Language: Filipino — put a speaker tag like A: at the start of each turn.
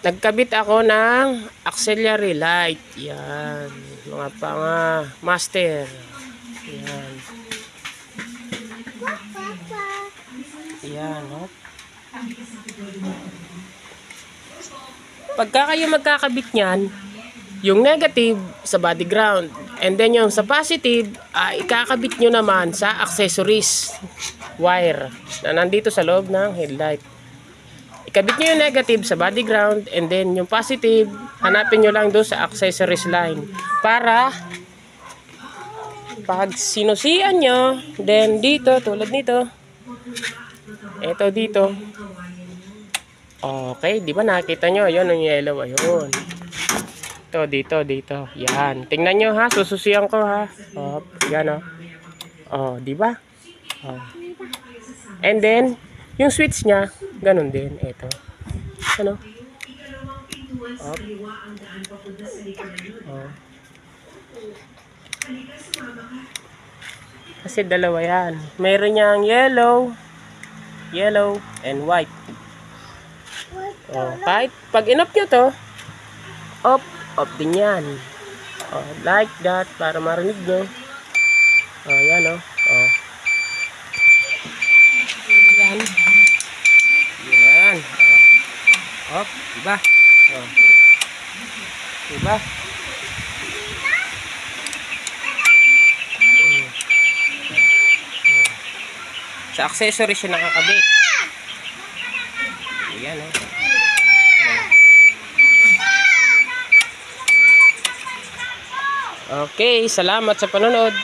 A: Nagkabit ako ng auxiliary light. Yan. Mga master. Yan. Yan, oh. Pagka kayo magkakabit niyan, yung negative sa body ground, and then yung sa positive, ikakabit nyo naman sa accessories wire na nandito sa loob ng headlight. Ikabit nyo yung negative sa body ground, and then yung positive, hanapin nyo lang doon sa accessories line. Para pag sinusian nyo, then dito, tulad nito, eto dito, okay, di ba nakita nyo? Ayun, ang yellow, ayun. Ito, dito. Yan. Tingnan nyo ha, sususiyan ko ha. Oh, yan oh. Oh, di ba? Oh. And then, yung switch niya, ganun din. Ito. Ano? Oh. Oh. Kasi dalawa yan. Mayroon niyang yellow, and white. Oh, kahit pag in-off nyo to, off din yan. Oh, like that, para marinig nyo. Oh, yan oh. Oh. Yan. Yan. Oh. Off, diba? Oh. Diba? Sa accessories siya nakakabit. Ayan oh. Okay, salamat sa panonood.